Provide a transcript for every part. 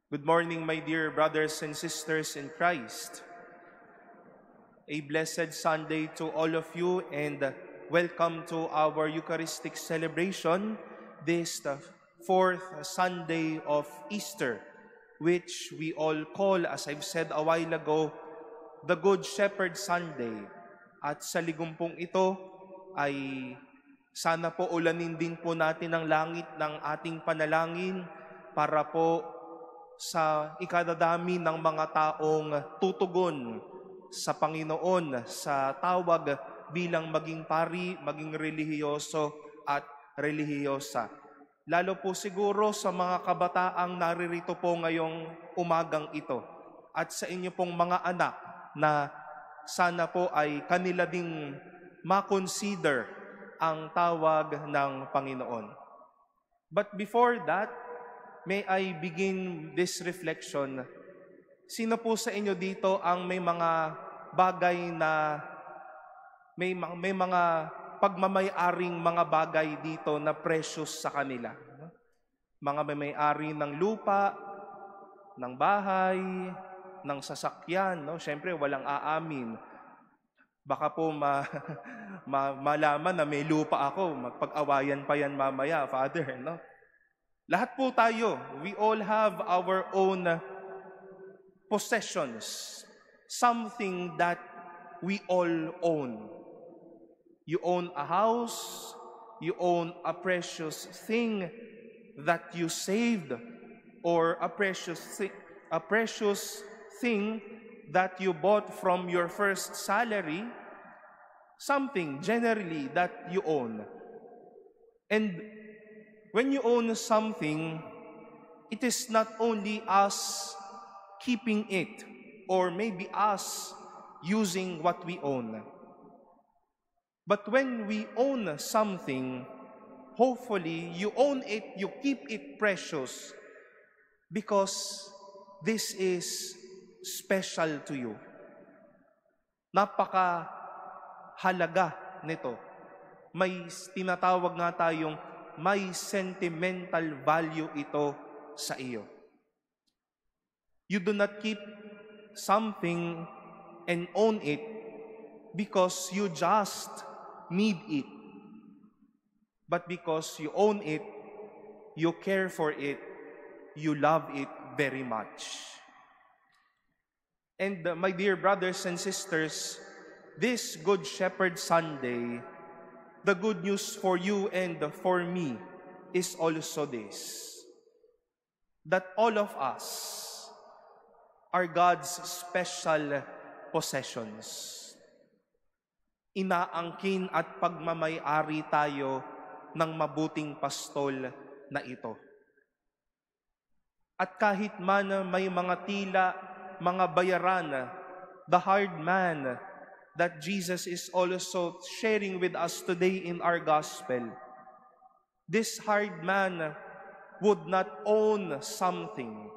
Good morning, my dear brothers and sisters in Christ. A blessed Sunday to all of you and welcome to our Eucharistic celebration, this fourth Sunday of Easter, which we all call, as I've said a while ago, the Good Shepherd Sunday. At sa ligumpong ito ay sana po ulanin din po natin ang langit ng ating panalangin para po sa ikadadami ng mga taong tutugon sa Panginoon sa tawag bilang maging pari, maging relihiyoso at relihiyosa. Lalo po siguro sa mga kabataang naririto po ngayong umagang ito at sa inyo pong mga anak na sana po ay kanila ding makonsider ang tawag ng Panginoon. But before that, may I begin this reflection? Sino po sa inyo dito ang may mga bagay na may mga pagmamay-aring mga bagay dito na precious sa kanila? Mga may-ari ng lupa, ng bahay, ng sasakyan, no? Siyempre walang aamin. Baka po malaman na may lupa ako, magpag-awayan pa yan mamaya, Father, no? Lahat po tayo, we all have our own possessions, something that we all own. You own a house, you own a precious thing that you saved, or a precious thing that you bought from your first salary, something generally that you own. And when you own something, it is not only us keeping it or maybe us using what we own. But when we own something, hopefully you own it, you keep it precious because this is special to you. Napaka-halaga nito. May tinatawag nga tayong may sentimental value ito sa iyo. You do not keep something and own it because you just need it. But because you own it, you care for it, you love it very much. And my dear brothers and sisters, this Good Shepherd Sunday, the good news for you and for me is also this, that all of us are God's special possessions. Inaangkin at pagmamay-ari tayo ng mabuting pastol na ito. At kahit man may mga tila, mga bayaran, the hard man that Jesus is also sharing with us today in our gospel. This hard man would not own something.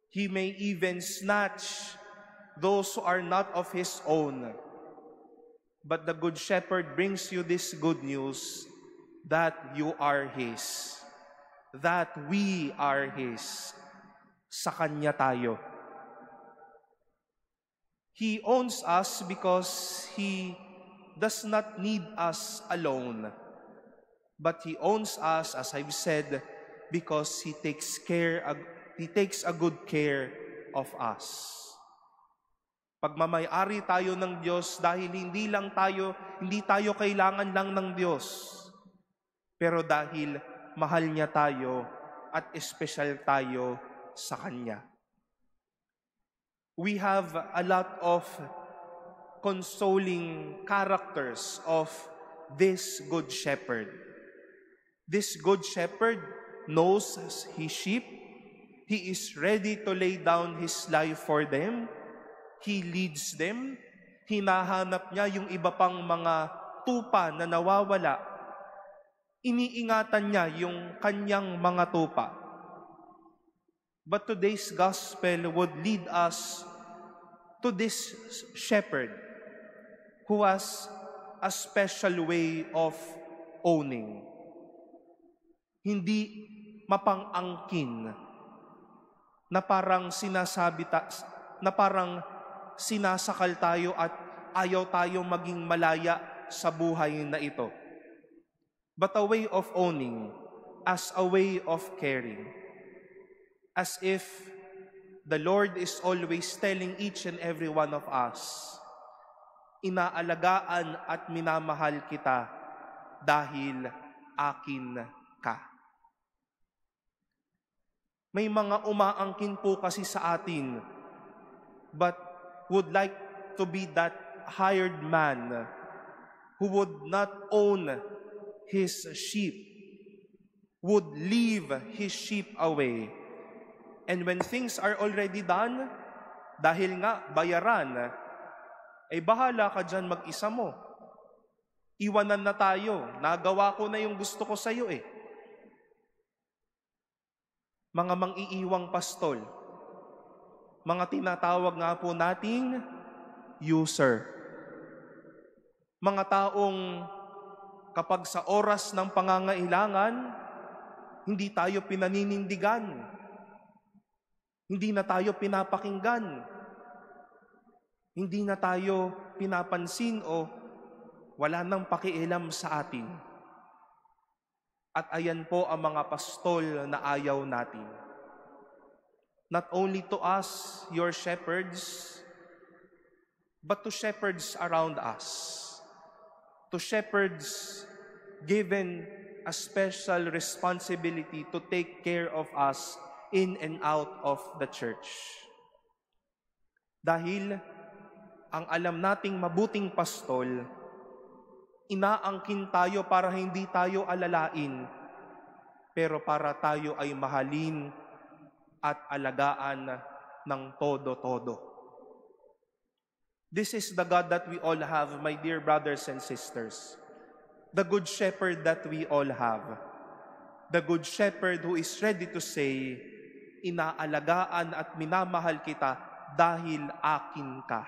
He may even snatch those who are not of his own. But the Good Shepherd brings you this good news that you are his, that we are his. Sa kanya tayo. He owns us because He does not need us alone. But He owns us, as I've said, because He takes a good care of us. Pagmamay-ari tayo ng Diyos dahil hindi tayo kailangan lang ng Diyos. Pero dahil mahal niya tayo at espesyal tayo sa Kanya. We have a lot of consoling characters of this Good Shepherd. This Good Shepherd knows his sheep. He is ready to lay down his life for them. He leads them. Hinahanap niya yung iba pang mga tupa na nawawala. Iniingatan niya yung kanyang mga tupa. But today's gospel would lead us to this shepherd who has a special way of owning. Hindi mapang-angkin na parang na parang sinasakal tayo at ayaw tayong maging malaya sa buhay na ito. But a way of owning, as a way of caring. As if the Lord is always telling each and every one of us, inaalagaan at minamahal kita dahil akin ka. May mga umaangkin po kasi sa atin, but would like to be that hired man who would not own his sheep, would leave his sheep away. And when things are already done, dahil nga bayaran, ay bahala ka dyan mag-isa mo. Iwanan na tayo. Nagawa ko na yung gusto ko sa'yo eh. Mga mang-iiwang pastol, mga tinatawag nga po nating user. Mga taong kapag sa oras ng pangangailangan, hindi tayo pinaninindigan. Hindi na tayo pinapakinggan. Hindi na tayo pinapansin o wala nang pakialam sa atin. At ayan po ang mga pastol na ayaw natin. Not only to us, your shepherds, but to shepherds around us. To shepherds given a special responsibility to take care of us in and out of the church. Dahil ang alam nating mabuting pastol, inaangkin tayo para hindi tayo alalain, pero para tayo ay mahalin at alagaan ng todo-todo. This is the God that we all have, my dear brothers and sisters. The Good Shepherd that we all have. The Good Shepherd who is ready to say, inaalagaan at minamahal kita dahil akin ka.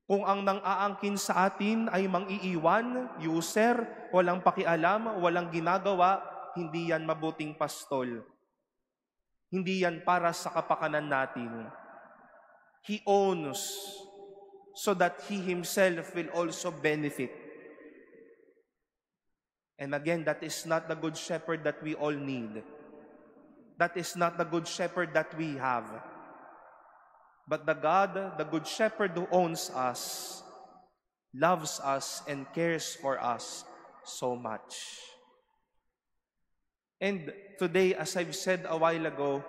Kung ang nang-aangkin sa atin ay mang-iiwan, user, walang pakialam, walang ginagawa, hindi yan mabuting pastol. Hindi yan para sa kapakanan natin. He owns so that He Himself will also benefit. And again, that is not the Good Shepherd that we all need. That is not the Good Shepherd that we have. But the God, the Good Shepherd who owns us, loves us and cares for us so much. And today, as I've said a while ago,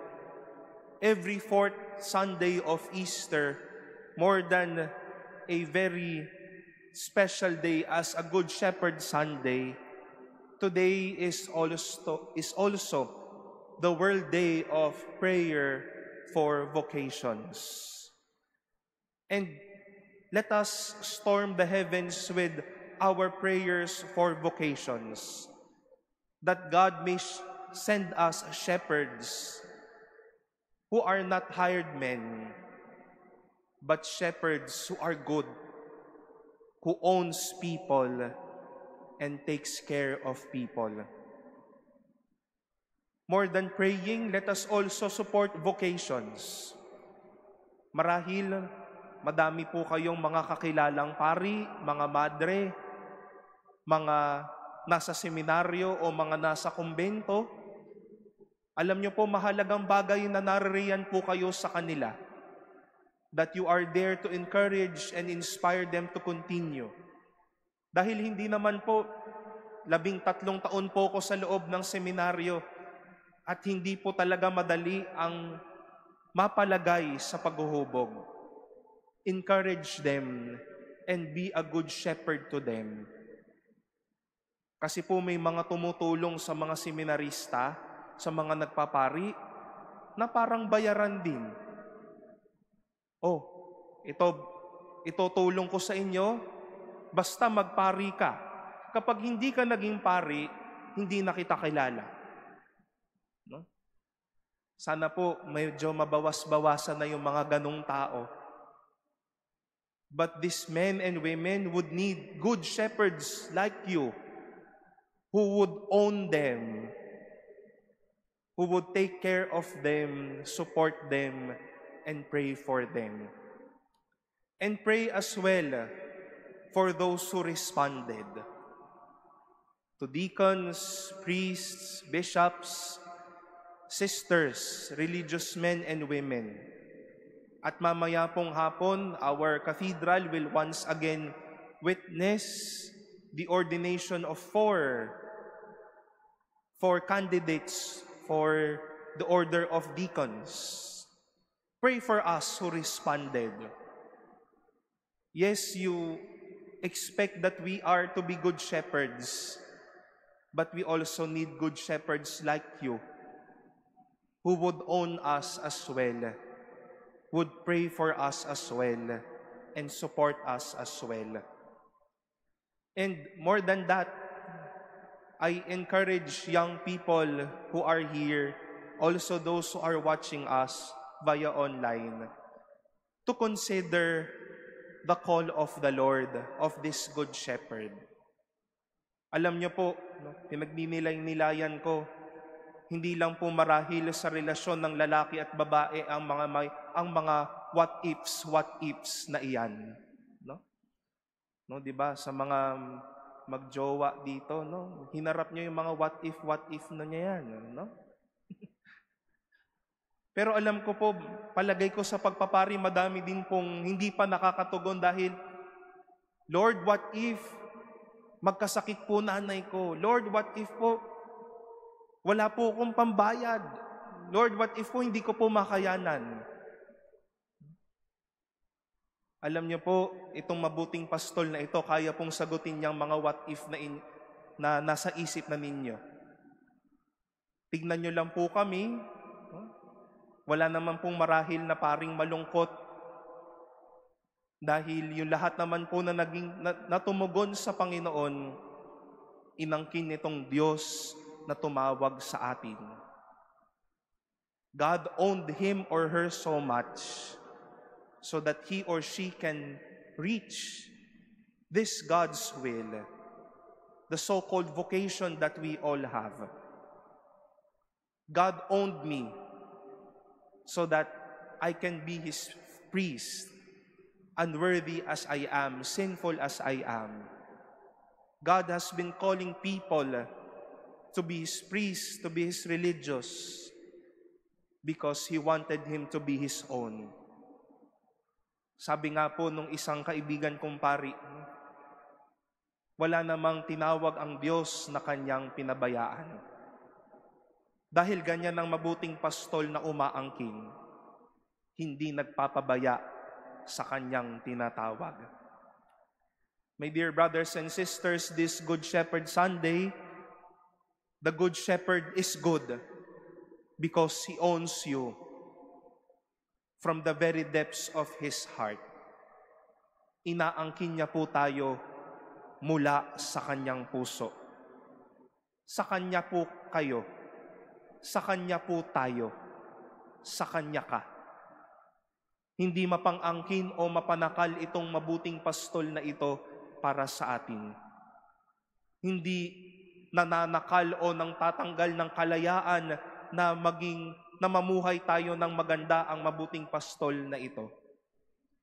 every fourth Sunday of Easter, more than a very special day as a Good Shepherd Sunday, today is also the World Day of Prayer for Vocations. And let us storm the heavens with our prayers for vocations, that God may send us shepherds who are not hired men, but shepherds who are good, who owns people and takes care of people. More than praying, let us also support vocations. Marahil, madami po kayong mga kakilalang pari, mga madre, mga nasa seminaryo o mga nasa kumbento. Alam niyo po, mahalagang bagay na naririyan po kayo sa kanila. That you are there to encourage and inspire them to continue. Dahil hindi naman po, 13 taon po ako sa loob ng seminaryo at hindi po talaga madali ang mapalagay sa paghuhubog. Encourage them and be a good shepherd to them. Kasi po may mga tumutulong sa mga seminarista, sa mga nagpapari, na parang bayaran din. Oh, ito tulong ko sa inyo, basta magpari ka. Kapag hindi ka naging pari, hindi na kita kilala. No? Sana po medyo mabawas-bawasan na yung mga ganong tao. But these men and women would need good shepherds like you who would own them, who would take care of them, support them, and pray for them. And pray as well for those who responded, to deacons, priests, bishops, sisters, religious men and women. At mamaya pong hapon, our cathedral will once again witness the ordination of four candidates for the order of deacons. Pray for us who responded. Yes, you expect that we are to be good shepherds, but we also need good shepherds like you, who would own us as well, would pray for us as well, and support us as well. And more than that, I encourage young people who are here, also those who are watching us via online, to consider the call of the Lord, of this Good Shepherd. Alam niyo po, pinagninilay-nilayan ko, hindi lang po marahil sa relasyon ng lalaki at babae ang mga what ifs na iyan, no? No, 'di ba? Sa mga magjowa dito, no? Hinarap niyo yung mga what if na niya yan, no? Pero alam ko po, palagay ko sa pagpapari, madami din pong hindi pa nakakatugon dahil, Lord, what if magkasakit po nanay ko? Lord, what if po wala po akong pambayad? Lord, what if po hindi ko po makayanan? Alam niyo po, itong mabuting pastol na ito, kaya pong sagutin niyang mga what if na nasa isip na ninyo. Tignan niyo lang po kami, wala naman pong marahil na paring malungkot dahil yung lahat naman po na natumugon sa Panginoon, inangkin nitong Diyos na tumawag sa atin. God owned him or her so much so that he or she can reach this God's will, the so-called vocation that we all have. God owned me so that I can be his priest, unworthy as I am, sinful as I am. God has been calling people to be his priest, to be his religious, because he wanted him to be his own. Sabi nga po nung isang kaibigan kong pari, wala namang tinawag ang Diyos na kanyang pinabayaan. Dahil ganyan ang mabuting pastol na umaangkin, hindi nagpapabaya sa kanyang tinatawag. My dear brothers and sisters, this Good Shepherd Sunday, the Good Shepherd is good because he owns you from the very depths of his heart. Inaangkin niya po tayo mula sa kanyang puso. Sa kanya po kayo. Sa kanya po tayo. Sa kanya ka. Hindi mapang-angkin o mapanakal itong mabuting pastol na ito para sa atin. Hindi nananakal o nang tatanggal ng kalayaan na mamuhay tayo ng maganda ang mabuting pastol na ito.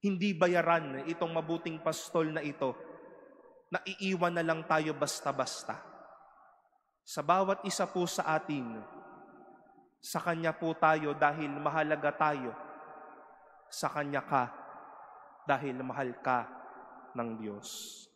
Hindi bayaran itong mabuting pastol na ito na iiwan na lang tayo basta-basta. Sa bawat isa po sa atin, sa kanya po tayo dahil mahalaga tayo. Sa kanya ka dahil mahal ka ng Diyos.